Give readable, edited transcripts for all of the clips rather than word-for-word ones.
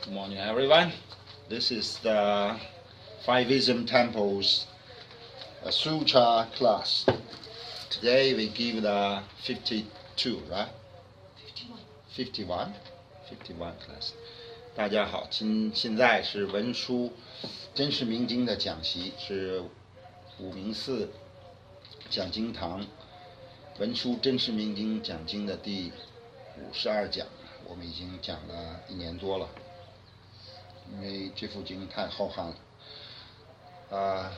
Good morning, everyone. This is the Five Wisdom Temples Sutra class. Today we give the 52, right? 51 class. 大家好，现在是文殊真实明经的讲习，是武明寺讲经堂文殊真实明经讲经的第52讲，我们已经讲了1年多了。因为这部经太浩瀚了。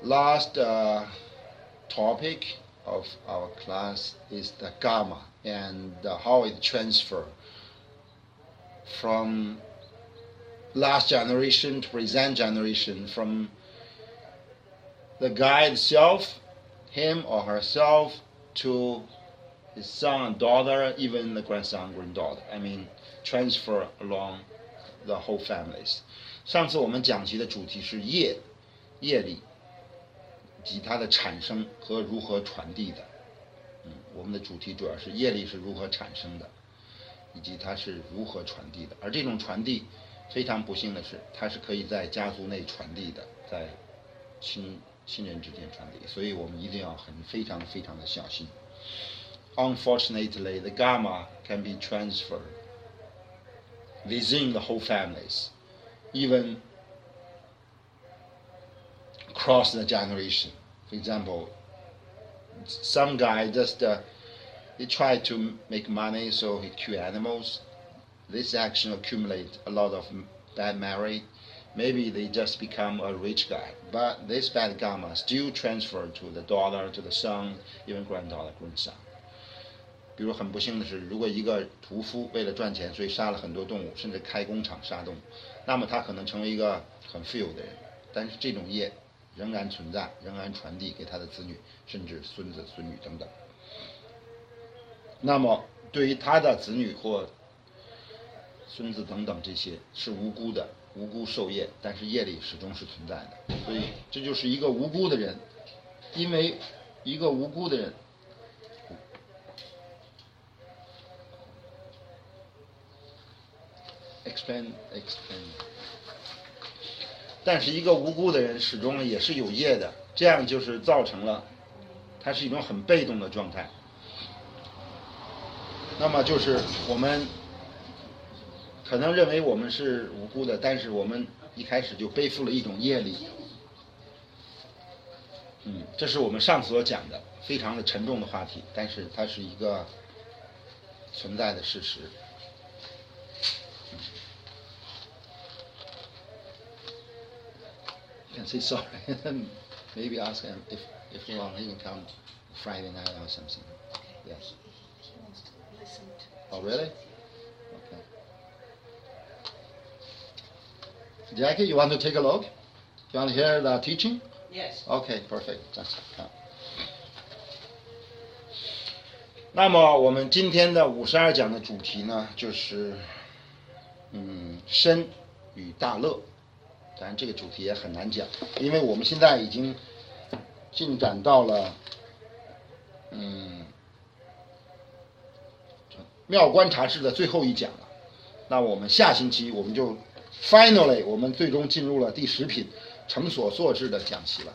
Last topic of our class is the Dharma and how it transfer from last generation to present generation, from the guy itself, him or herself, to his son and daughter, even the grandson and granddaughter. I mean, transfer along the whole families. 上次我们讲习的主题是业力及它的产生和如何传递的。我们的主题主要是业力是如何产生的，以及它是如何传递的。而这种传递非常不幸的是，它是可以在家族内传递的，在亲人之间传递，所以我们一定要非常的小心。Unfortunately, the Dharma can be transferred within the whole families, even across the generation. For example, some guy just he tried to make money, so he kill animals. This action accumulate a lot of bad memory. Maybe they just become a rich guy, but this bad karma still transferred to the daughter, to the son, even granddaughter, grandson. 比如很不幸的是，如果一个屠夫为了赚钱，所以杀了很多动物，甚至开工厂杀动物，那么他可能成为一个很富有的人，但是这种业仍然存在，仍然传递给他的子女，甚至孙子孙女等等。那么对于他的子女或孙子等等，这些是无辜的，无辜受业，但是业力始终是存在的。所以这就是一个无辜的人，因为一个无辜的人explain， 但是一个无辜的人始终也是有业的，这样就是造成了它是一种很被动的状态。那么就是我们可能认为我们是无辜的，但是我们一开始就背负了一种业力。这是我们上次所讲的非常的沉重的话题，但是它是一个存在的事实。You can say sorry and maybe ask him if you want, he can come Friday night or something. Yes. He wants to listen to. Oh, really? Okay. Jackie, you want to take a look? You want to hear the teaching? Yes. Okay, perfect. That's come. 那么我们今天的52讲的主题呢，就是身与大乐。当然这个主题也很难讲，因为我们现在已经进展到了妙观察式的最后一讲了。那我们下星期我们就 finally 我们最终进入了第10品成所作智的讲习了。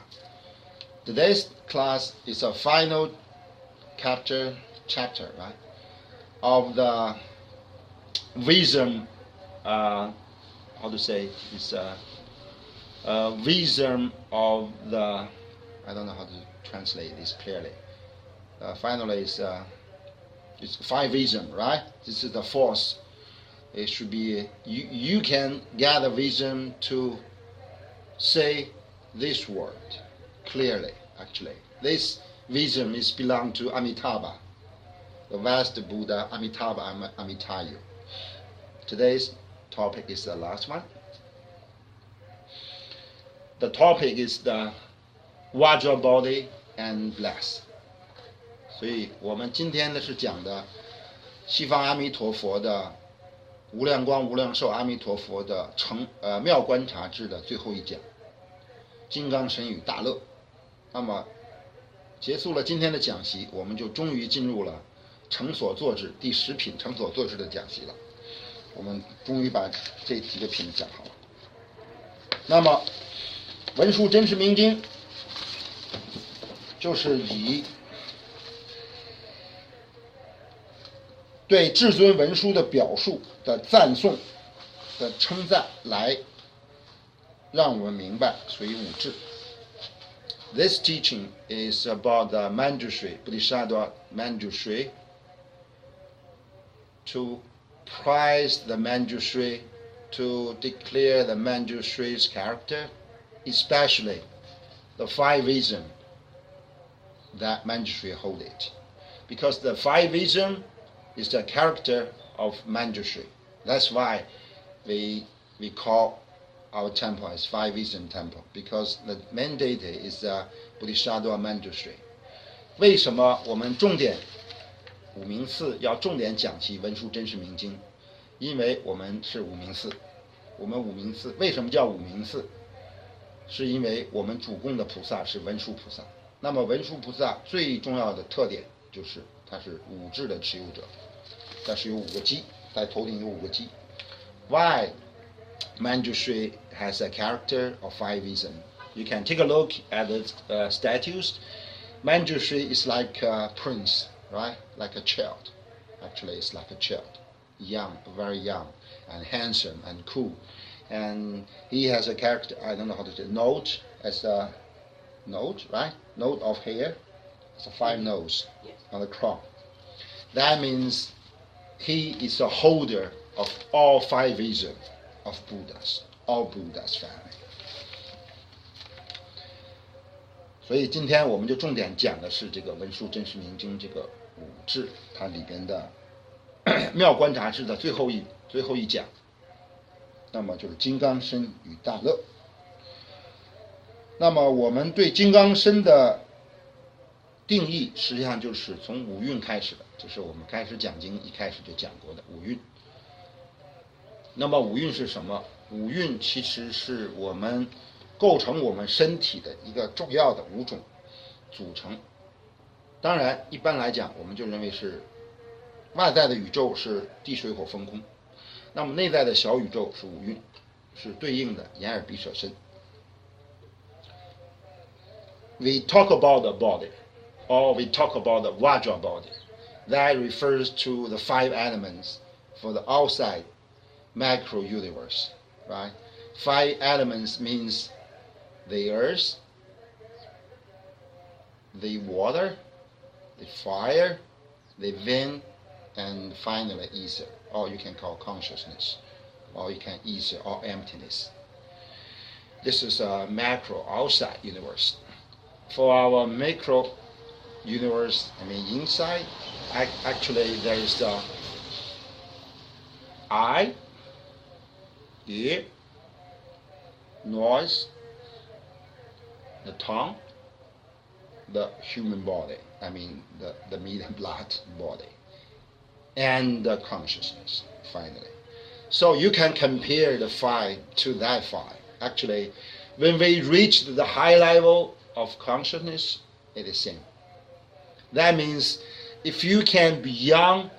Today's class is a final chapter, right, of the wisdom, how to say, is wisdom of the, I don't know how to translate this clearly. Finally, it's 5 wisdom, right? This is the 4th. It should be, you can gather wisdom to say this word clearly, actually. This wisdom is belong to Amitabha, the vast Buddha, Amitabha Amitayu. Today's topic is the last one. The topic is the Vajra body and Bliss. 所以我们今天呢是讲的西方阿弥陀佛的无量光无量寿阿弥陀佛的妙观察智的最后一讲，金刚神与大乐。那么结束了今天的讲习，我们就终于进入了成所作智第10品成所作智的讲习了。我们终于把这几个品讲好了。那么文殊真实明经就是以对至尊文殊的表述的赞颂的称赞来让我们明白所以五智。This teaching is about the Manjushri, Bodhisattva Manjushri, to praise the Manjushri, to declare the Manjushri's character, especially the five wisdom that Manjushri hold it. Because the five wisdom is the character of Manjushri. That's why we call our temple as five wisdom temple, because the main deity is the Bodhisattva Manjushri. 为什么我们重点五明寺要重点讲其文殊真实明经？因为我们是五明寺。我们五明寺为什么叫五明寺？是因为我们主供的菩萨是文殊菩萨。那么文殊菩萨最重要的特点就是他是五智的持有者，他是有五个基，在头顶有五个基。Why Manjushri has a character of five wisdom? You can take a look at the statues. Manjushri is like a prince, right? Like a child. Actually, it's like a child, young, very young, and handsome and cool. And he has a character, I don't know how to say, node as a node, right? Node of hair. It's a five nodes on the crown. That means he is the holder of all five wisdom of Buddhas, all Buddhas family. 所以今天我们就重点讲的是这个文殊真实明经这个五智，它里边的妙观察智的最后一讲，那么就是金刚身与大乐。那么我们对金刚身的定义实际上就是从五蕴开始的，就是我们开始讲经一开始就讲过的五蕴。那么五蕴是什么？五蕴其实是我们构成我们身体的一个重要的五种组成。当然一般来讲我们就认为是外在的宇宙是地水火风空，那么内在的小宇宙是五蕴，是对应的眼耳鼻舌身。We talk about the body, or we talk about the Vajra body. That refers to the five elements for the outside macro universe, right? Five elements means the earth, the water, the fire, the wind, and finally ether, or you can call consciousness, or you can ether or emptiness. This is a macro outside universe. For our macro universe, inside, actually there is the eye, ear, nose, the tongue, the human body, the meat and blood body, and the consciousness, finally. So you can compare the five to that five. Actually, when we reach the high level of consciousness, it is same. That means if you can beyond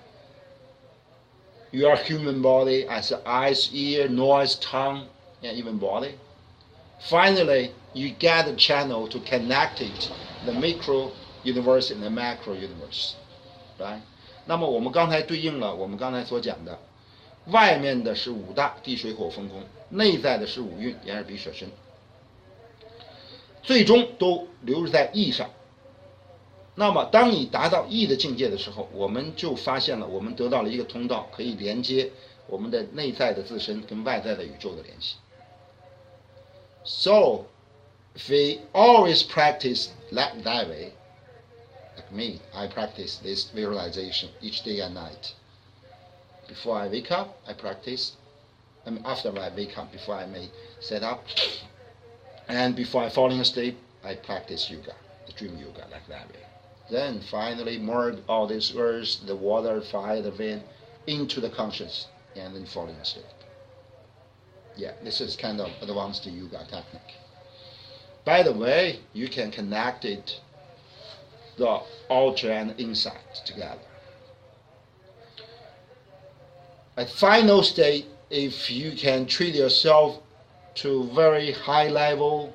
your human body as eyes, ear, nose, tongue, and even body, finally you get a channel to connect it, the micro universe and the macro universe, right? 那么我们刚才对应了我们刚才所讲的，外面的是五大地水火风空，内在的是五蕴眼耳鼻舌身，最终都流入在意上。那么当你达到意的境界的时候，我们就发现了我们得到了一个通道，可以连接我们的内在的自身跟外在的宇宙的联系。So if we always practice that way, like me, I practice this visualization each day and night. Before I wake up, I practice. After I wake up, before I may set up, and before I falling asleep, I practice yoga, the dream yoga, like that way. Then finally merge all this earth, the water, fire, the wind into the conscious, and then falling asleep. Yeah, this is kind of advanced yoga technique. By the way, you can connect it, the outer and inside together. At final state, if you can treat yourself to very high level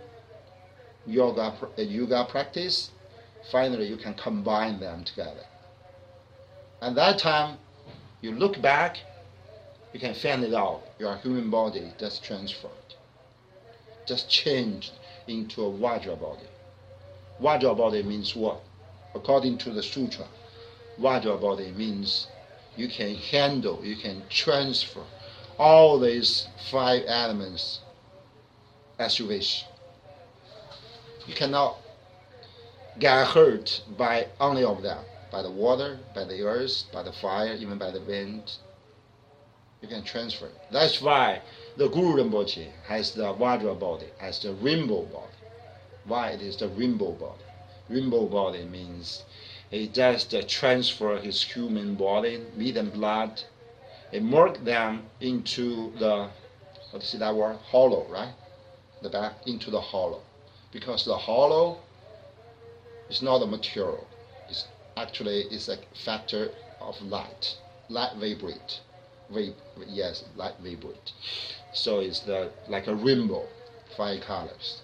yoga practice, finally you can combine them together. At that time, you look back, you can find it out. Your human body just transferred, just changed into a Vajra body. Vajra body means what? According to the sutra, Vajra body means you can handle, you can transfer all these 5 elements as you wish. You cannot get hurt by any of them, by the water, by the earth, by the fire, even by the wind. You can transfer. That's why the Guru Rinpoche has the Vajra body, has the rainbow body. Why it is the rainbow body? Rainbow body means he just transfer his human body, meat and blood, and work them into the, what is that word? Hollow, right? The back into the hollow. Because the hollow is not a material. It's actually is a factor of light. Light vibrate. Yes, light vibrate. So it's like a rainbow, 5 colors.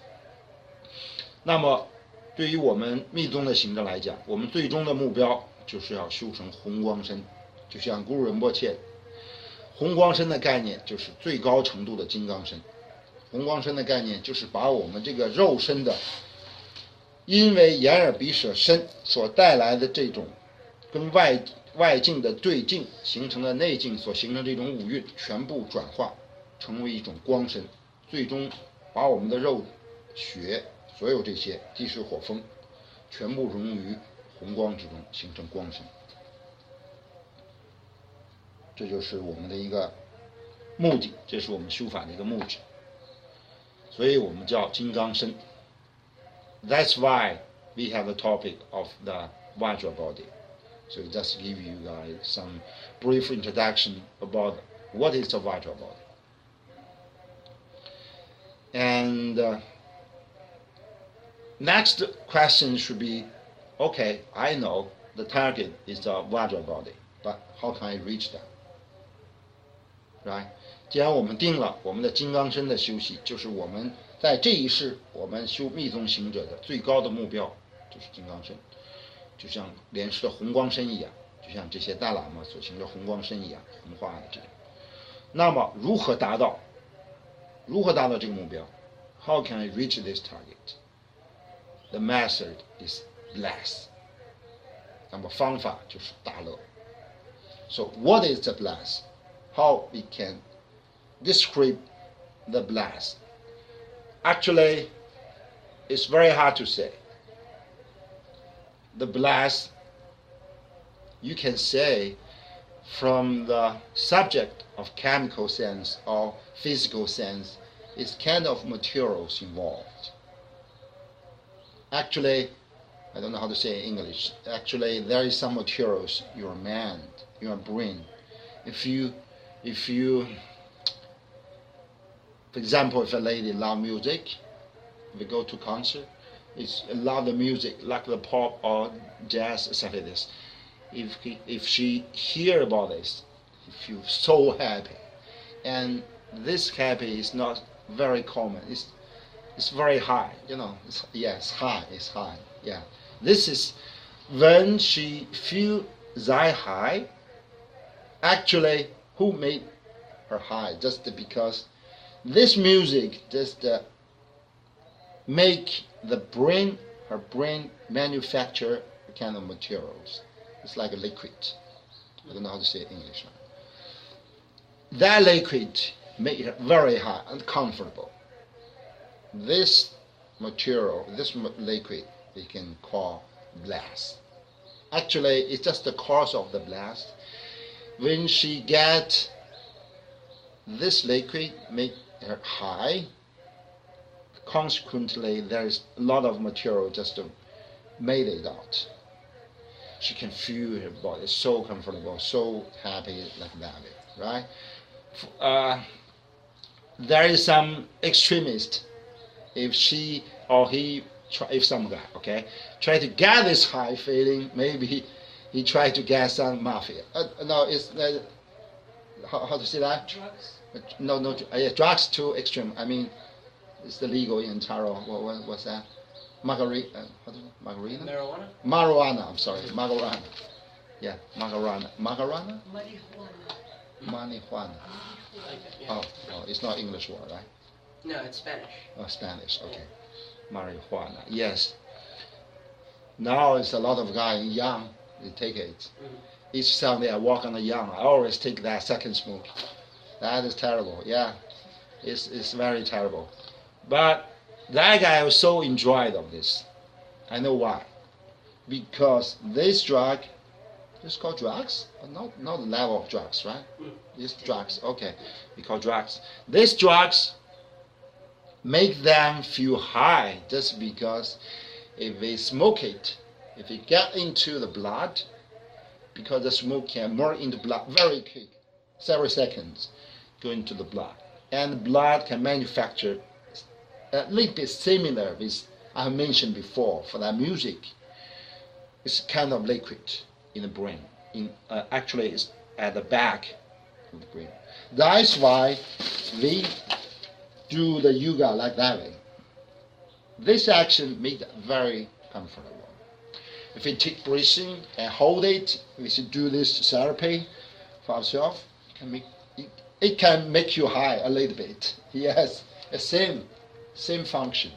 那么对于我们密宗的行者来讲，我们最终的目标就是要修成红光身，就像古仁波切，红光身的概念就是最高程度的金刚身。红光身的概念就是把我们这个肉身的，因为眼耳鼻舌身所带来的这种跟外境的对境形成的内境所形成这种五蕴，全部转化成为一种光身，最终把我们的肉血所有这些地水火风全部融于红光之中，形成光身。这就是我们的一个目的，这是我们修法的一个目的，所以我们叫金刚身。 That's why we have the topic of the Vajra body. So just give you guys some brief introduction about what is the Vajra body. And next question should be, okay, I know the target is the Vajra body, but how can I reach that? Right? 既然我们定了我们的金刚身的修习，就是我们在这一世我们修密宗行者的最高的目标，就是金刚身，就像莲师的红光身一样，就像这些大喇嘛所行的红光身一样，红化的这种。那么如何达到这个目标 ？How can I reach this target? The method is Bliss. 那么方法就是大乐。So what is the Bliss? How we can describe the Bliss? Actually, it's very hard to say. The Bliss, you can say from the subject of chemical sense or physical sense, it's kind of materials involved. Actually, I don't know how to say in English. Actually, there is some materials, your mind, your brain. If you, for example, if a lady loves music, we go to concert, it's love the music, like the pop or jazz, something like this. If she hear about this, she feels so happy. And this happy is not very common. It's very high, you know. It's high. Yeah. This is when she feel that high. Actually, who made her high? Just because this music just make her brain manufacture kind of materials. It's like a liquid. I don't know how to say it in English. That liquid make it very high and comfortable. This material, this liquid, we can call Bliss. Actually, it's just the cause of the Bliss. When she get this liquid, make her high. Consequently, there is a lot of material just made it out. She can feel her body so comfortable, so happy like that, right? There is some extremist. If she or he, if some guy, okay, try to get this high feeling, maybe he try to get some mafia. No, it's how to say that? Drugs. No, yeah, drugs too extreme. I mean, it's illegal in Ontario. What's that? Margarita. Margarita? Marijuana? Marijuana. I'm sorry, marijuana. Yeah, marijuana. Marijuana? Marijuana. Marijuana. Yeah. Oh, it's not English word, right? No, it's Spanish. Oh, Spanish. Okay. Marijuana. Yes. Now it's a lot of guys young. They take it. Mm-hmm. Each Sunday I walk on the young. I always take that second smoke. That is terrible. Yeah, it's very terrible. But that guy was so enjoyed of this. I know why. Because this drug, it's called drugs, but not the level of drugs, right? These drugs, okay, we call drugs. These drugs make them feel high just because if they smoke it, if it get into the blood, because the smoke can burn into blood very quick, several seconds, go into the blood, and blood can manufacture a little bit similar with I mentioned before for that music. It's kind of liquid in the brain. Actually, it's at the back of the brain. That's why we do the yoga like that way. This action makes it very comfortable. If we take breathing and hold it, we should do this therapy for ourselves. It can make you high a little bit. Yes, the same function.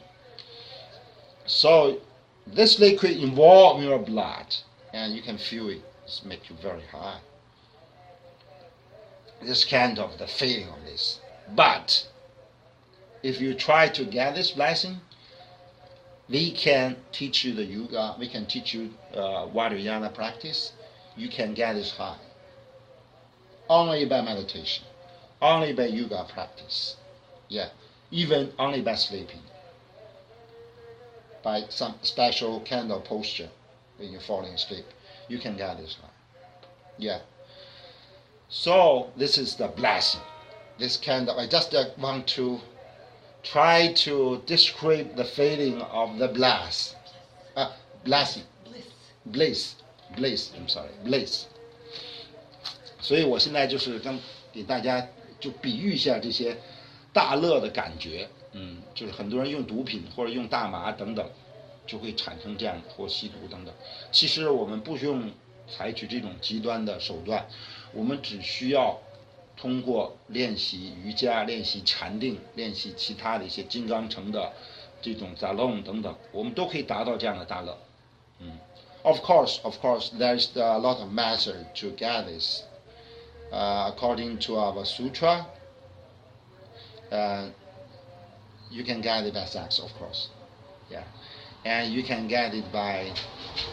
So this liquid involves in your blood, and you can feel it. It makes you very high. This kind of the feeling of this. But if you try to get this blessing, we can teach you the yoga. We can teach you Vajra practice. You can get this high only by meditation, only by yoga practice. Yeah, even only by sleeping, by some special kind of posture when you're falling asleep. You can get this high. Yeah. So this is the blessing. This kind of, I just want to try to describe the feeling of the blessing. Bliss. I'm sorry, bliss. 所以我现在就是给大家就比喻一下这些大乐的感觉。就是很多人用毒品或者用大麻等等，就会产生这样或吸毒等等。其实我们不用采取这种极端的手段，我们只需要通过练习瑜伽、练习禅定、练习其他的一些金刚乘的这种 zalong 等等，我们都可以达到这样的大乐。Of course, there's a lot of method to get this. According to our sutra, you can get it by sex, of course. Yeah, and you can get it by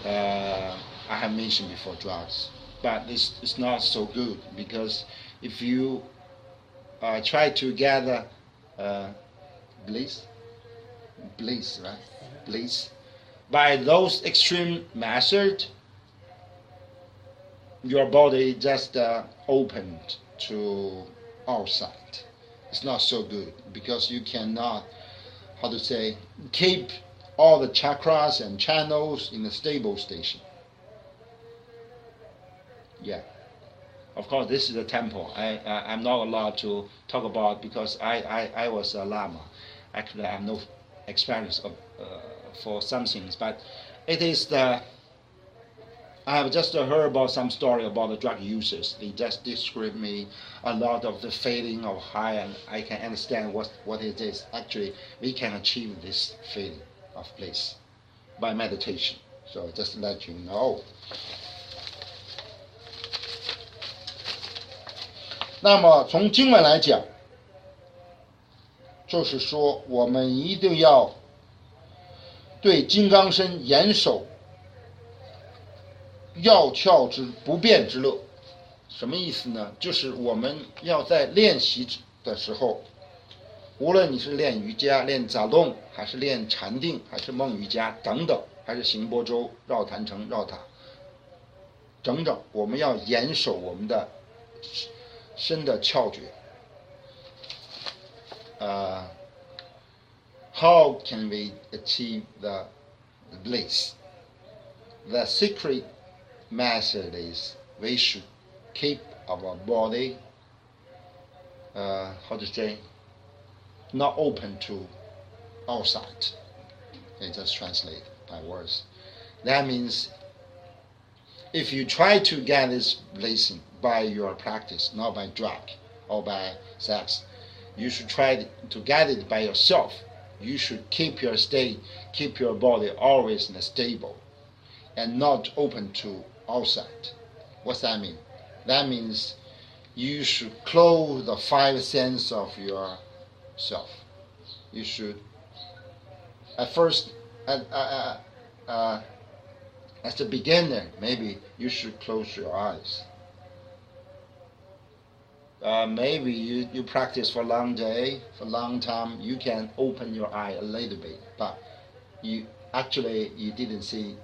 I have mentioned before drugs, but this is not so good because if you try to gather bliss, right? Bliss. By those extreme methods, your body just opened to outside. It's not so good because you cannot, keep all the chakras and channels in a stable station. Yeah. Of course, this is a temple. I'm not allowed to talk about because I was a lama. Actually, I have no experience for some things, but it is I have just heard about some story about the drug users. They just describe me a lot of the feeling of high, and I can understand what it is. Actually, we can achieve this feeling of bliss by meditation. So just to let you know. 那么从经文来讲，就是说我们一定要对金刚身严守要窍之不变之乐。什么意思呢？就是我们要在练习的时候，无论你是练瑜伽、练杂动，还是练禅定，还是梦瑜伽等等，还是行波舟、绕坛城、绕塔等等，我们要严守我们的身的窍诀。How can we achieve the bliss? The secret method is we should keep our body how to say, not open to outside. Okay, just translate by words. That means if you try to get this blessing by your practice, not by drug or by sex, you should try to get it by yourself. You should keep your state, keep your body always stable and not open to outside. What's that mean? That means you should close the five senses of yourself. You should, at first, as the beginner, maybe you should close your eyes. Maybe you practice for a long day, for a long time, you can open your eye a little bit, but you didn't see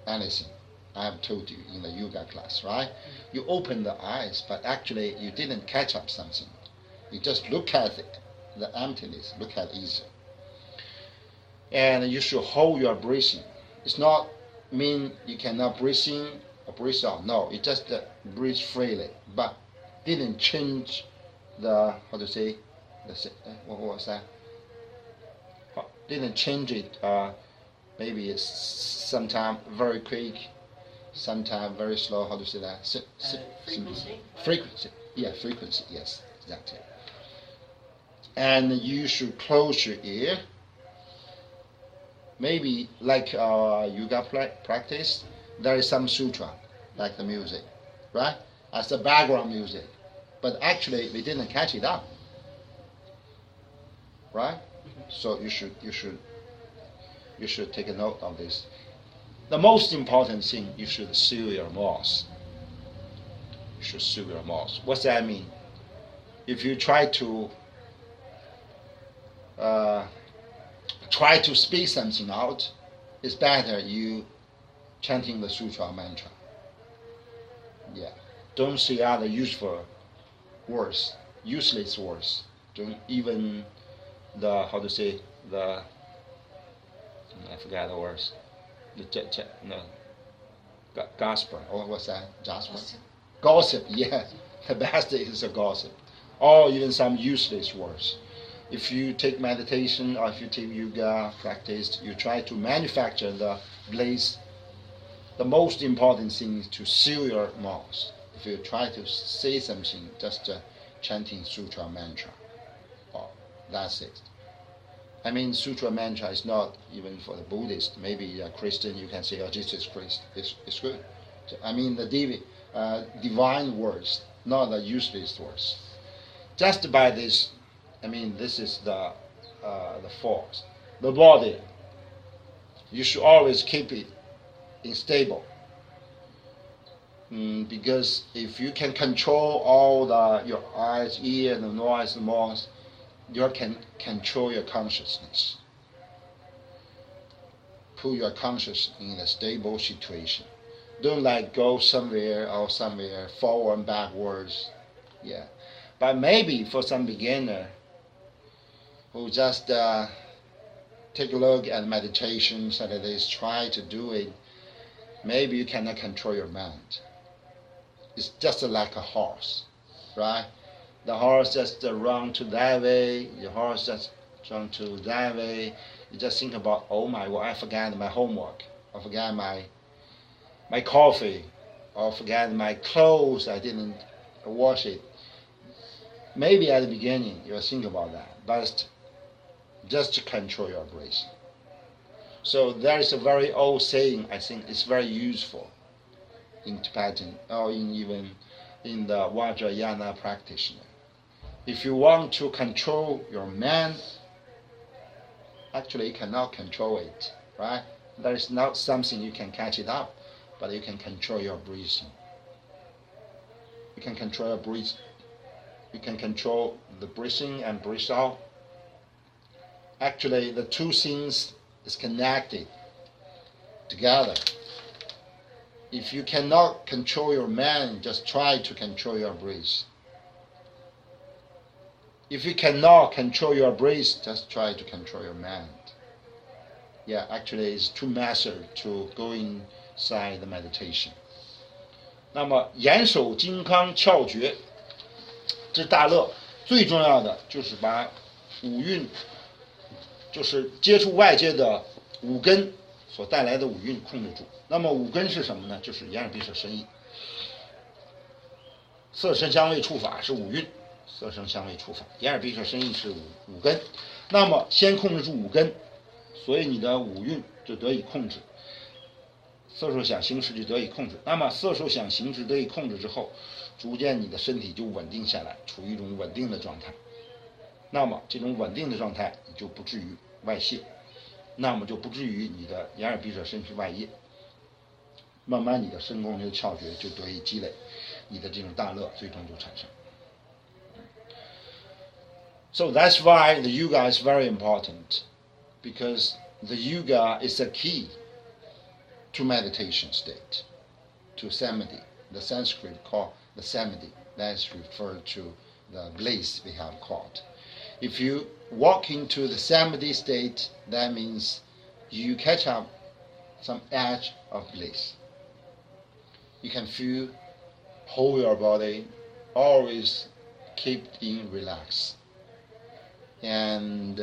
anything. I have told you in the yoga class, right? You open the eyes, but actually you didn't catch up something. You just look at it, the emptiness, look at easy. And you should hold your breathing. It's not mean you cannot breathe in or breathe out. No, you just breathe freely, but didn't change the, what was that? Didn't change it. Maybe it's sometimes very quick, sometimes very slow. How to say that? Frequency. Frequency. Yeah, frequency. Yes, exactly. And you should close your ear. Maybe like yoga practice, there is some sutra, like the music, right? As the background music, but actually we didn't catch it up, right? So you should take a note of this. The most important thing, you should seal your mouth. You should seal your mouth. What's that mean? If you try to speak something out, it's better you chanting the sutra mantra. Yeah. Don't say other useful words, useless words. Don't even I forgot the words. Gospel, or what's that? Gospel? Gossip, yeah. The best is a gossip. Or even some useless words. If you take meditation or if you take yoga practice, you try to manufacture the bliss. The most important thing is to seal your mouth. If you try to say something, just chanting sutra mantra. Oh, that's it. I mean, sutra mantra is not even for the Buddhist. Maybe a Christian, you can say, oh, Jesus Christ, it's good. So, I mean, the divine words, not the useless words. Just by this, I mean, this is the force. The body, you should always keep it stable. Because if you can control all your eyes, ear, the noise, the mouth, you can control your consciousness. Put your consciousness in a stable situation. Don't go somewhere forward and backwards. Yeah. But maybe for some beginner who just take a look at meditation, so that they try to do it, maybe you cannot control your mind. It's just like a horse, right? The horse just run to that way, the horse just run to that way. You just think about, oh my God, I forgot my homework, I forgot my coffee, or forgot my clothes, I didn't wash it. Maybe at the beginning you'll think about that, but just to control your breath. So there is a very old saying, I think it's very useful in Tibetan, or even in the Vajra practitioner. If you want to control your mind, actually you cannot control it, right? There is not something you can catch it up, but you can control your breathing. You can control your breathing. You can control the breathing and breathe out. Actually, the two things is connected together. If you cannot control your mind, just try to control your breath. If you cannot control your breath, just try to control your mind. Yeah, actually, it's two methods to go inside the meditation. 那么严守金刚窍诀之大乐，最重要的就是把五蕴，就是接触外界的五根所带来的五蕴控制住。那么五根是什么呢？就是眼耳鼻舌身意。色声香味触法是五蕴，色声香味触法，眼耳鼻舌身意是五根。那么先控制住五根，所以你的五蕴就得以控制，色受想行识就得以控制。那么色受想行识得以控制之后，逐渐你的身体就稳定下来，处于一种稳定的状态。那么这种稳定的状态，你就不至于外泄，那么就不至于你的眼耳鼻舌身是外业。慢慢你的身功、你的窍诀就得以积累，你的这种大乐最终就产生。So that's why the yoga is very important, because the yoga is a key to meditation state, to samadhi. The Sanskrit called the samadhi. That is referred to the bliss we have called. If you walk into the samadhi state, that means you catch up some edge of bliss. You can feel whole your body always keep in relax, and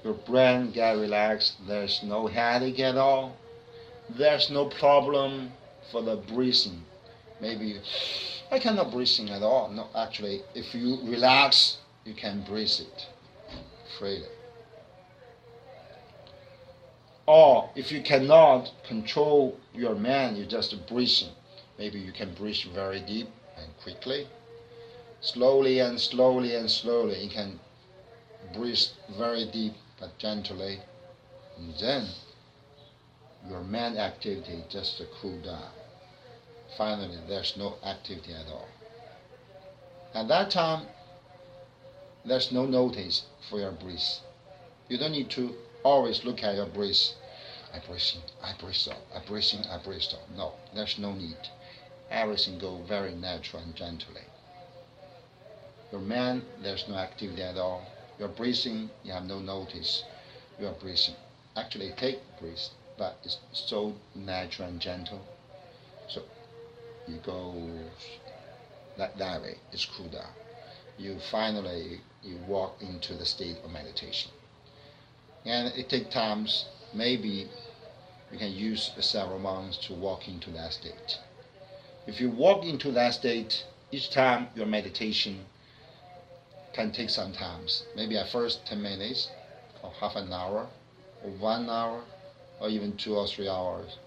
your brain get relaxed. There's no headache at all. There's no problem for the breathing. Maybe I cannot breathing at all. No, actually, if you relax, you can breathe it freely. Or if you cannot control your mind, you just breathing. Maybe you can breathe very deep and quickly. Slowly and slowly and slowly, you can breathe very deep but gently. And then your mind activity just cool down. Finally, there's no activity at all. At that time, there's no notice for your breath. You don't need to always look at your breath. I breathe in, I breathe out, I breathe in, I breathe out. No, there's no need. Everything goes very natural and gently. Your mind, there's no activity at all. You're breathing, you have no notice. You're breathing. Actually, take breath, but it's so natural and gentle. So you go that way. It's cool down. You finally walk into the state of meditation. And it takes times. Maybe you can use several months to walk into that state. If you walk into that state, each time your meditation can take some times. Maybe at first 10 minutes, or half an hour, or 1 hour, or even 2 or 3 hours.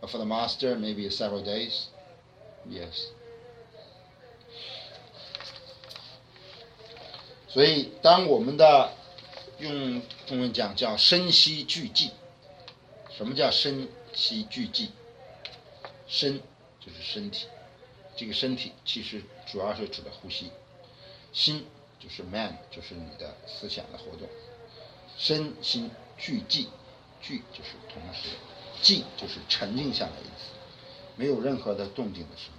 But for the master, maybe several days. Yes. 所以当我们的用中文讲叫身息俱寂。什么叫身息俱寂？身就是身体，这个身体其实主要是指的呼吸。心就是 mind， 就是你的思想的活动。身心俱寂，俱就是同时，寂就是沉静下来的意思，没有任何的动静的时候。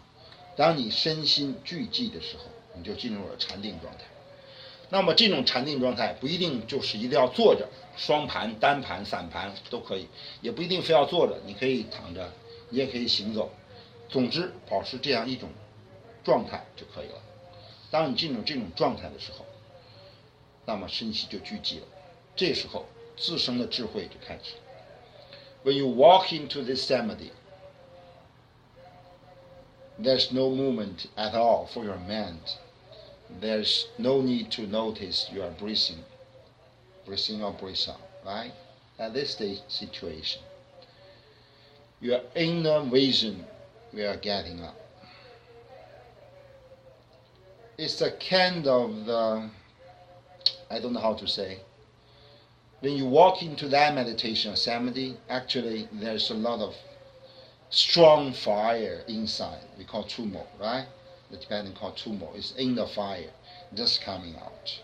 当你身心俱寂的时候，你就进入了禅定状态。那么这种禅定状态不一定就是一定要坐着，双盘、单盘、散盘都可以，也不一定非要坐着，你可以躺着，你也可以行走。总之，保持这样一种状态就可以了。当你进入这种状态的时候，那么身息就聚集了，这时候自身的智慧就开始。When you walk into this samadhi, there's no movement at all for your mind.There's no need to notice you are breathing or breathe out, right? At this situation, your inner vision we are getting up. It's a kind of I don't know how to say. When you walk into that meditation of samadhi, actually there's a lot of strong fire inside. We call tummo, right?The Tibetan called tummo is in the fire, just coming out.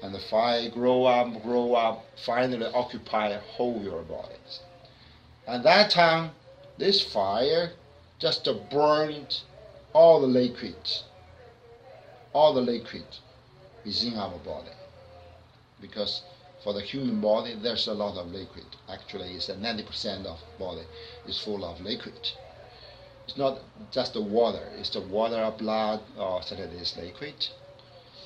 And the fire grow up, finally occupy whole your bodies. At that time, this fire just burned all the liquid within our body. Because for the human body, there's a lot of liquid. Actually, it's 90% of body is full of liquid. It's not just the water. It's the water or blood or such as this liquid.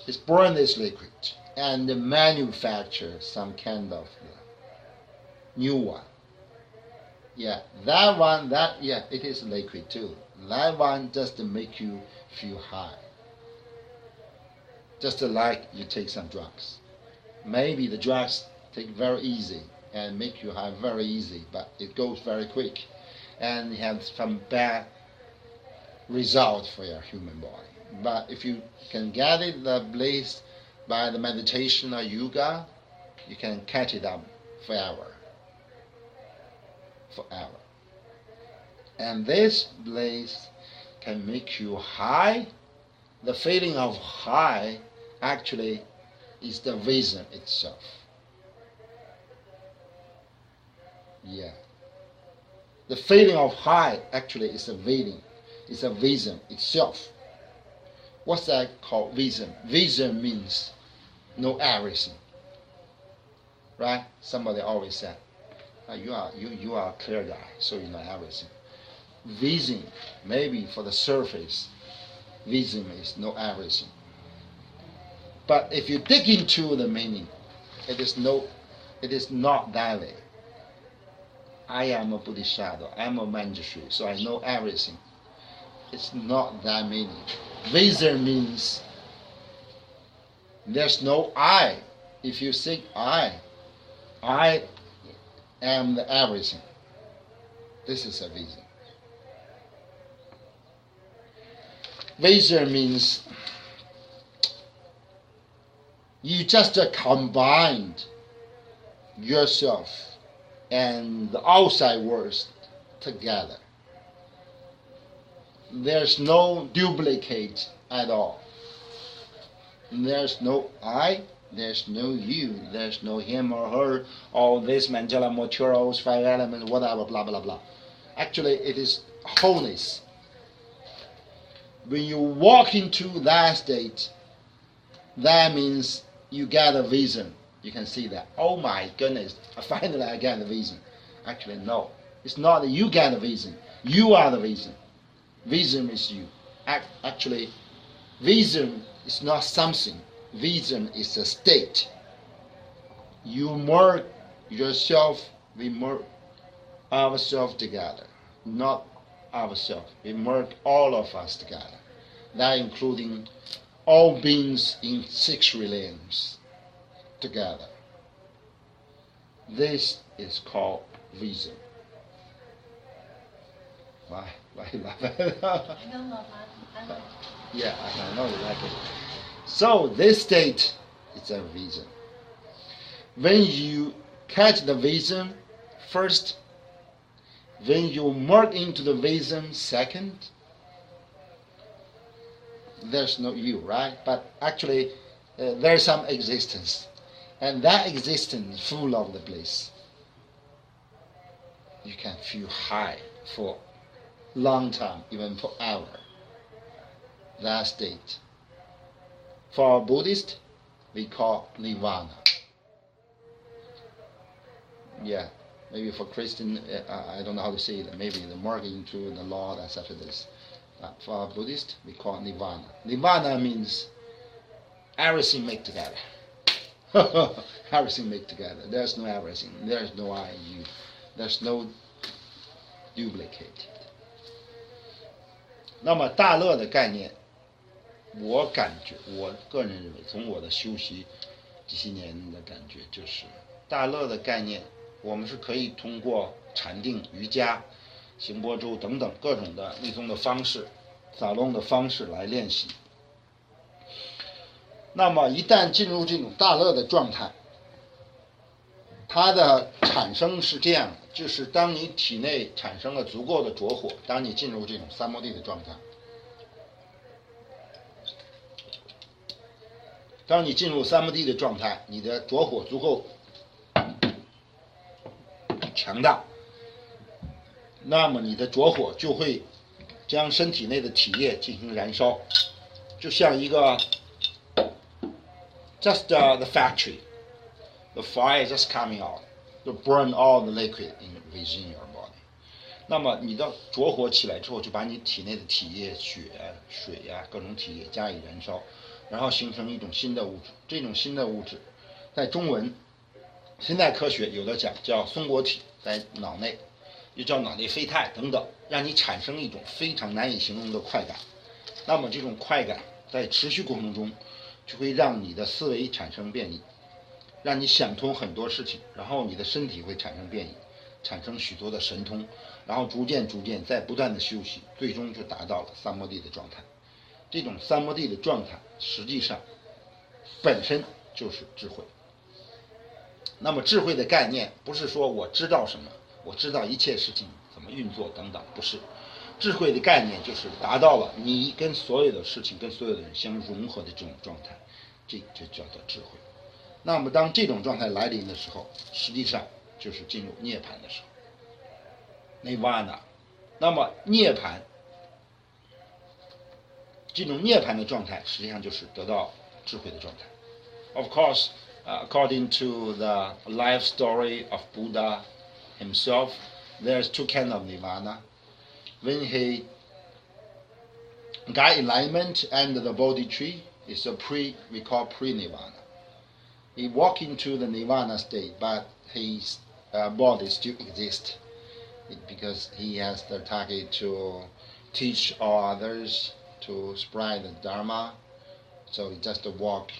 It's burn this liquid and manufacture some kind of new one. Yeah, that one, it is liquid too. That one just to make you feel high. Just like you take some drugs. Maybe the drugs take very easy and make you high very easy, but it goes very quick and have some bad result for your human body. But if you can get it, the bliss, by the meditation or yoga, you can catch it up forever. Forever. And this bliss can make you high. The feeling of high actually is the vision itself. Yeah. The feeling of high actually is a feeling. It's a vision itself. What's that called? Vision. Vision means know everything. Right? Somebody always said, you are a clear guy, so you know everything. Vision, maybe for the surface, vision is know everything. But if you dig into the meaning, it is not that way. I am a Bodhisattva, I am a Manjushri, so I know everything. It's not that meaning. Vision means there's no I. If you think I am the everything. This is a vision. Vision means you just combined yourself and the outside world together. There's no duplicate at all. There's no I, there's no you, there's no him or her, all this Mandela materials, 5 elements, whatever, blah, blah, blah. Actually, it is wholeness. When you walk into that state, that means you get a vision. You can see that. Oh my goodness, finally I get a vision. Actually, no. It's not that you get a vision. You are the vision. Vision is you. Actually, vision is not something. Vision is a state. You merge yourself, we merge ourselves together. Not ourselves. We merge all of us together. That including all beings in 6 realms together. This is called vision. Why you laugh? I don't love that. I like it. Yeah, I know you like it. So this state is a vision. When you catch the vision first, when you merge into the vision second, there's no you, right? But actually, there's some existence. And that existence is full of the bliss. You can feel high for long time, even forever. That state. For a Buddhist, we call nirvana. Yeah, maybe for Christian, I don't know how to say it. Maybe the merge into the Lord, etc. This. For a Buddhist, we call nirvana. Nirvana means everything made together. Everything made together. There's no everything. There's no I and you. There's no duplicate. 那么大乐的概念，我感觉，我个人认为，从我的修习这些年的感觉，就是大乐的概念，我们是可以通过禅定、瑜伽、行波舟等等各种的密宗的方式、撒弄的方式来练习。那么一旦进入这种大乐的状态，它的产生是这样的，就是当你体内产生了足够的着火，当你进入这种三摩地的状态，当你进入三摩地的状态，你的着火足够强大，那么你的着火就会将身体内的体液进行燃烧，就像一个 just the factory, the fire just coming out to burn all the liquid within your body. 那么你的着火起来之后，就把你体内的体液、血、水各种体液加以燃烧，然后形成一种新的物质。这种新的物质，在中文现代科学有的讲叫松果体，在脑内又叫脑内啡肽等等，让你产生一种非常难以形容的快感。那么这种快感在持续过程中，就会让你的思维产生变异，让你想通很多事情，然后你的身体会产生变异，产生许多的神通，然后逐渐在不断的休息，最终就达到了三摩地的状态。这种三摩地的状态实际上本身就是智慧。那么智慧的概念不是说我知道什么，我知道一切事情怎么运作等等，不是。智慧的概念就是达到了你跟所有的事情、跟所有的人相融合的这种状态，这就叫做智慧。那么当这种状态来临的时候，实际上就是进入涅槃的时候 ，Nirvana。那么涅槃，这种涅槃的状态，实际上就是得到智慧的状态。Of course, according to the life story of Buddha himself, there's two kinds of nirvana. When he got enlightenment and the Bodhi tree, it's we call pre-nirvana. He walked into the nirvana state, but his body still exists because he has the target to teach all others, to spread the Dharma. So he just walk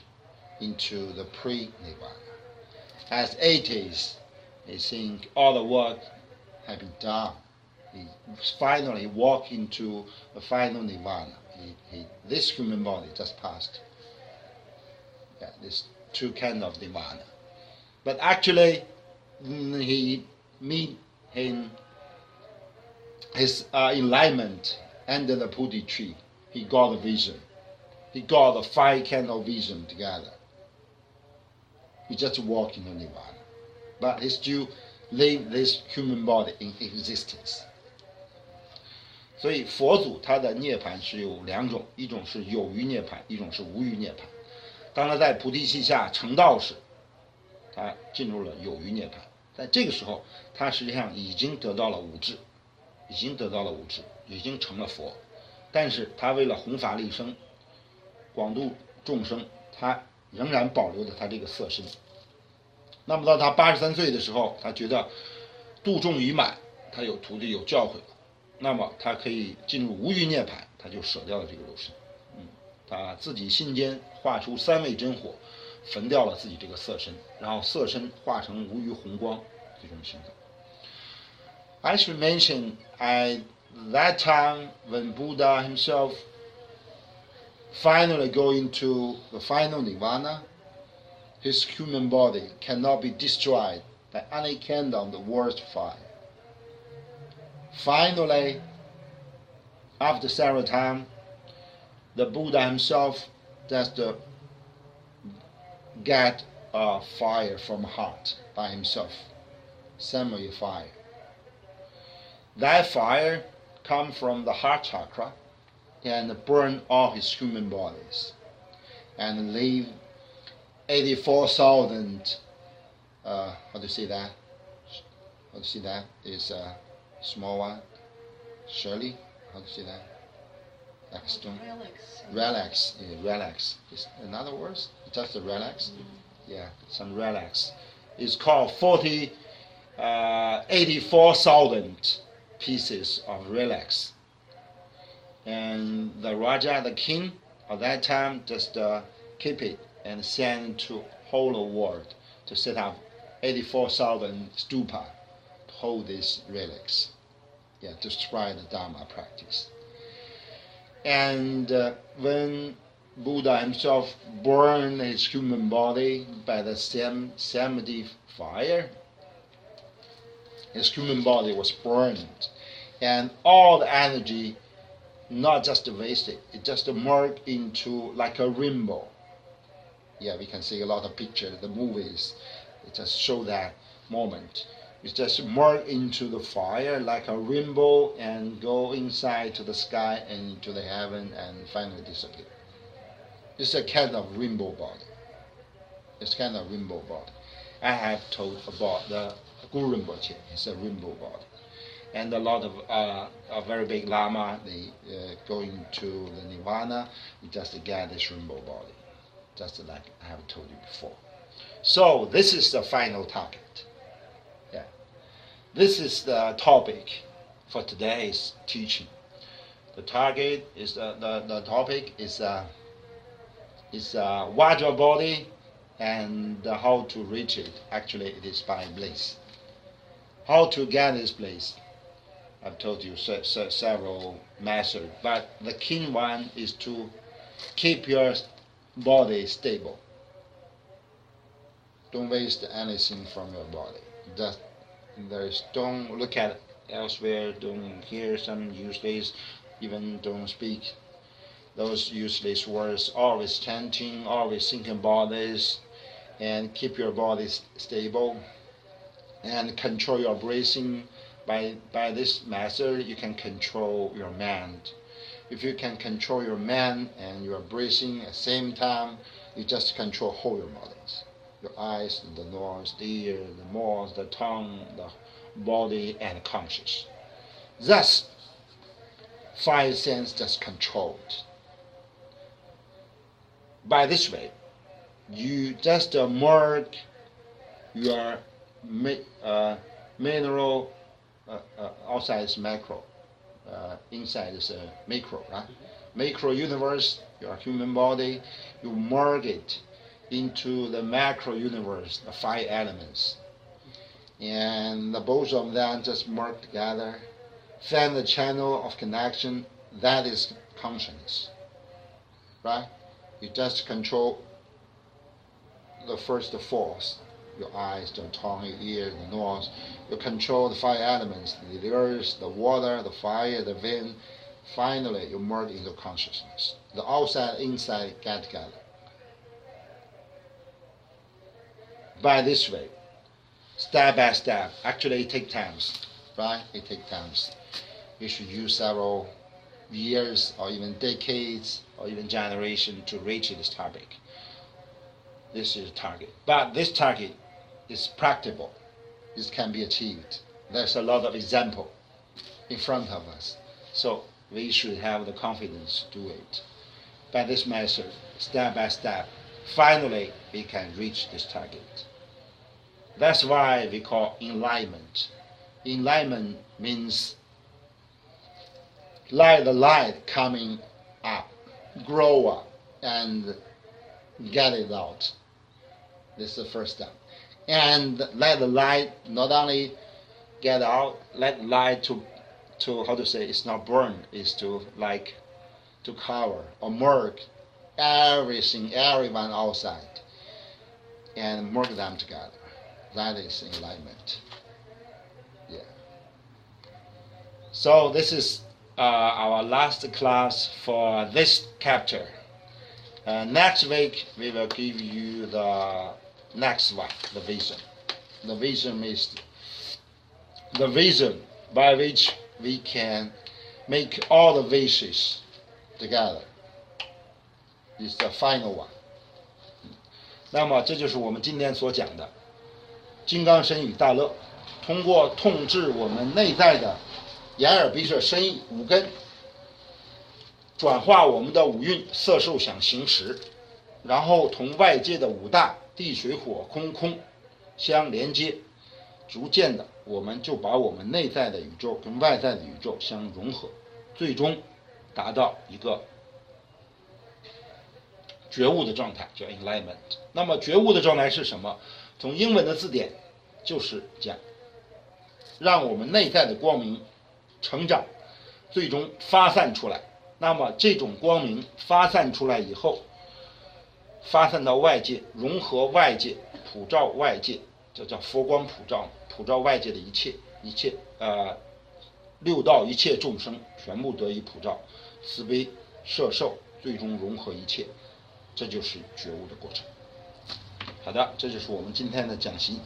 into the pre-nirvana. As atheist, he think all the work has been done. He finally walked into the final nirvana. This human body just passed. This two kinds of nirvana. But actually, he meet his enlightenment under the Bodhi tree. He got a vision. He got the 5 kinds of vision together. He just walked into nirvana. But he still live this human body in existence. 所以佛祖他的涅槃是有2种，一种是有余涅槃，一种是无余涅槃。当他在菩提系下成道时，他进入了有余涅槃。在这个时候，他实际上已经得到了五智，已经成了佛。但是他为了弘法利生，广度众生，他仍然保留了他这个色身。那么到他83岁的时候，他觉得度众已满，他有徒弟有教诲了，那么他可以进入无余涅槃，他就舍掉了这个肉身。他自己心间画出3味真火，焚掉了自己这个色身，然后色身化成无余红光这种形象。I should mention at that time when Buddha himself finally go into the final nirvana, his human body cannot be destroyed by any kind of the worst fire. Finally, after several time, the Buddha himself just get a fire from heart by himself, Samuel fire. That fire come from the heart chakra and burn all his human bodies and leave 84,000 how to say that? How to say that is a small one. Shirley, how to say that? Like a stone. Relics. Relics. Is another word? Just a relics. Yeah, some relics. It's called 84,000 pieces of relics. And the Raja, the king of that time, just keep it and send to whole world to set up 84,000 stupa to hold these relics. Yeah, to spread the Dharma practice. And when Buddha himself burned his human body by the Samadhi fire, his human body was burned, and all the energy not just wasted, it just merged into like a rainbow. Yeah, we can see a lot of pictures, the movies, it just show that moment. It just merge into the fire like a rainbow and go inside to the sky and into the heaven and finally disappear. It's a kind of rainbow body. It's kind of rainbow body. I have told about the Guru Rinpoche. It's a rainbow body. and a lot of a very big lama, they going to the nirvana, you just get this rainbow body, just like I have told you before. So this is the final target. Yeah, this is the topic for today's teaching. The target is the topic is Vajra body, and how to reach it. Actually, it is by Bliss. How to get this place? I've told you several methods, but the key one is to keep your body stable. Don't waste anything from your body. Don't look at elsewhere. Don't hear some useless, even don't speak those useless words. Always chanting, always thinking about this, and keep your body stable, and control your breathing. By this method, you can control your mind. If you can control your mind and your breathing at the same time, you just control whole your bodies. Your eyes, the nose, the ear, the mouth, the tongue, the body, and conscious. Thus, 5 senses just controlled. By this way, you just mark your mineral. Outside is macro, inside is micro, right? Macro universe, your human body, you merge it into the macro universe, the 5 elements, and the both of them just merge together, find the channel of connection. That is consciousness, right? You just control the first force. Your eyes, the tongue, your ear, the nose. You control the 5 elements, the earth, the water, the fire, the wind. Finally, you merge into consciousness. The outside, inside get together. By this way, step by step. Actually, it takes time, right? It takes time. You should use several years, or even decades, or even generations to reach this topic. This is a target. But this target is practicable. This can be achieved. There's a lot of example in front of us. So we should have the confidence to do it. By this method, step by step, finally we can reach this target. That's why we call enlightenment. Enlightenment means like the light coming up, grow up, and get it out. This is the first step. And let the light not only get out, let light to how to say, it's not burn, it's to cover or merge everything, everyone outside, and merge them together. That is enlightenment. Yeah. So this is our last class for this chapter. Next week we will give you the next one, the vision. The vision is the vision by which we can make all the wishes together. It's the final one. 那么这就是我们今天所讲的金刚身与大乐，通过控制我们内在的眼耳鼻舌身意5根，转化我们的5蕴色受想行识，然后同外界的5大地水火空空相连接，逐渐的我们就把我们内在的宇宙跟外在的宇宙相融合，最终达到一个觉悟的状态，叫 enlightenment。 那么觉悟的状态是什么？从英文的字典就是讲让我们内在的光明成长，最终发散出来。那么这种光明发散出来以后，发散到外界，融合外界，普照外界，这叫佛光普照，普照外界的一切六道一切众生全部得以普照，慈悲摄受，最终融合一切，这就是觉悟的过程。好的，这就是我们今天的讲习，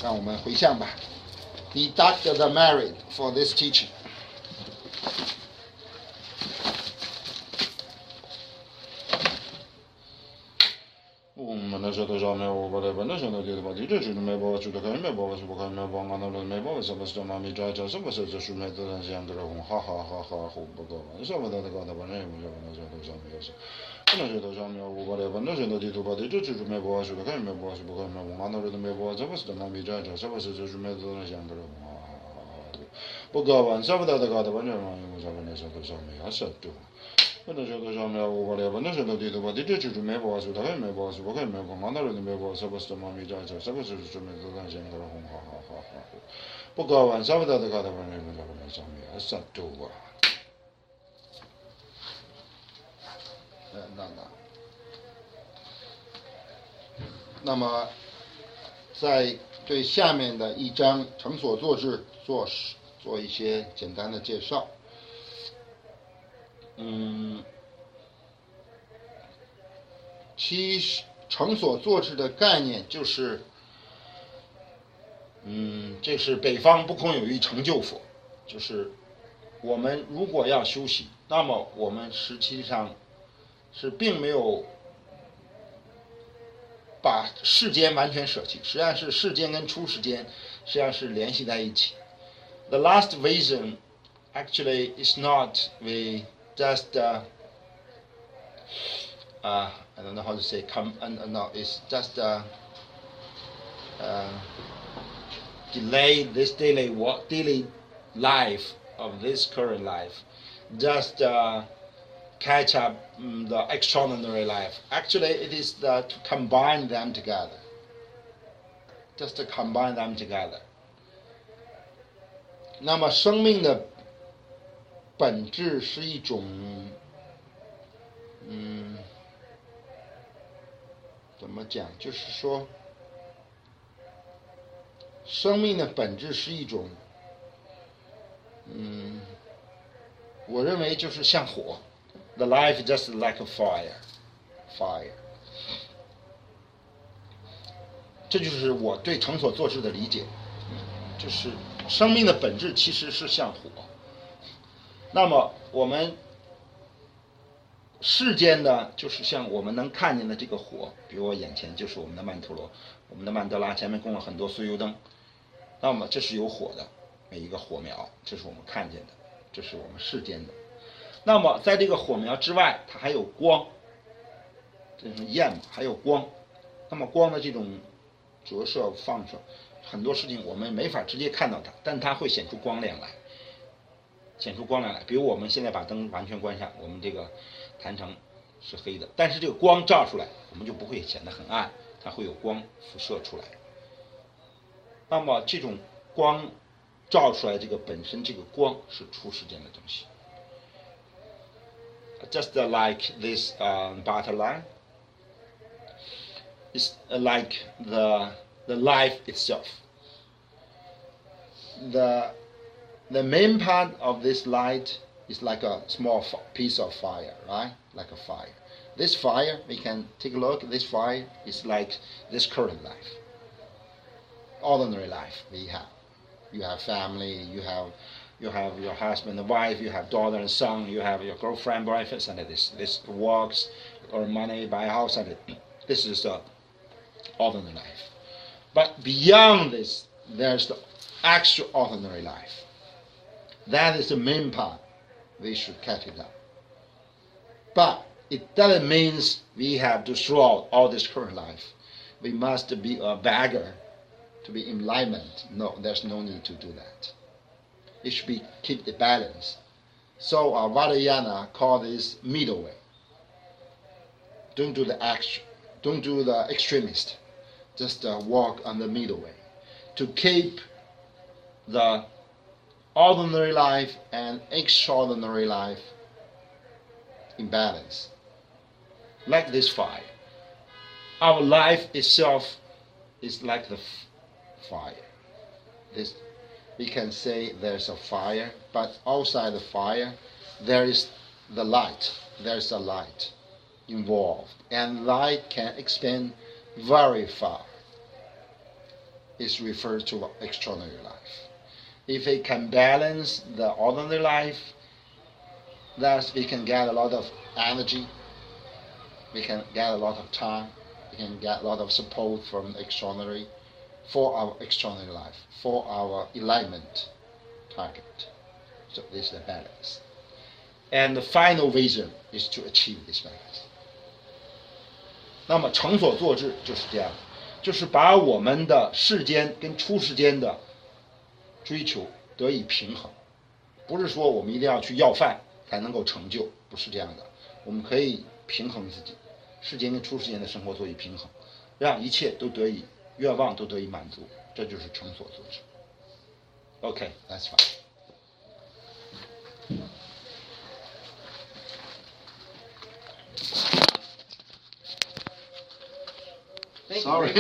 让我们回向吧。Deduct the merit for this teaching. Om 那是多少没有把的本那是那的把的这是没把就的看没把是不看没把俺那没把什么是嘛没抓着什么是这是没的人这样的红哈哈哈哈好不够什么的搞的本人没有那是多少没有是那是多少没有把的本那是那的把的这是没把是的看没把是不看没把俺那的没把什么是嘛没抓着什么是这是没的人这样的红哈哈哈哈不搞完什么的搞的本人嘛有什么那是多少没有是对那是多少没有把的本那是那的把的这是没把是的看没把是不看没把俺那的没把什么是嘛没抓着什么是这没的人这样的红哈哈哈哈不搞完什么的搞的本人有什么那是没有是对啊那么在对下面的一章成所作智做一些简单的介绍。其实成所作智的概念就是，这是北方不空有一成就佛，就是我们如果要修习，那么我们实际上是并没有把世间完全舍弃，实际上是世间跟出世间实际上是联系在一起。The last vision actually is not we just I don't know how to say no, it's just delay this daily life of this current life, just catch up the extraordinary life. Actually, it is to combine them together. Just to combine them together. 那么生命的本质是一种，怎么讲？就是说，生命的本质是一种，我认为就是像火。The life just like a fire. 这就是我对成所作智的理解，就是生命的本质其实是像火。那么我们世间的就是像我们能看见的这个火，比如我眼前就是我们的曼陀罗，我们的曼德拉前面供了很多酥油灯，那么这是有火的，每一个火苗，这是我们看见的，这是我们世间的。那么在这个火苗之外，它还有光，这是焰嘛，还有光。那么光的这种折射放射，很多事情我们没法直接看到它，但它会显出光亮来。比如我们现在把灯完全关上，我们这个坛城是黑的，但是这个光照出来，我们就不会显得很暗，它会有光辐射出来。那么这种光照出来，这个本身这个光是出世间的东西。Just like this butterfly, it's like the life itself. The main part of this light is like a small piece of fire, right? Like a fire. This fire, we can take a look. This fire is like this current life, ordinary life we have. You have family, you have your husband and wife, you have daughter and son, you have your girlfriend, boyfriend, and this works, or money, buy a house, and this is the ordinary life. But beyond this, there's the actual ordinary life. That is the main part. We should catch it up. But it doesn't mean we have to throw out all this current life. We must be a beggar to be enlightened. No, there's no need to do that. It should be keep the balance. So Vajrayana called this middle way. Don't do the extremist. Just walk on the middle way to keep the ordinary life and extraordinary life in balance. Like this fire. Our life itself is like the fire. We can say there's a fire, but outside the fire there is the light. There's a light involved, and light can expand very far. It's referred to extraordinary life. If it can balance the ordinary life, thus we can get a lot of energy, we can get a lot of time, we can get a lot of support from extraordinary, for our extraordinary life, for our enlightenment target. So this is the balance. And the final vision is to achieve this balance. 那么成所作智就是这样，就是把我们的世间跟出世间的追求得以平衡，不是说我们一定要去要饭才能够成就，不是这样的。我们可以平衡自己，世间跟出世间的生活做以平衡，让一切都得以愿望都得以满足，这就是成所作智。Okay, that's fine. Thank you. Sorry.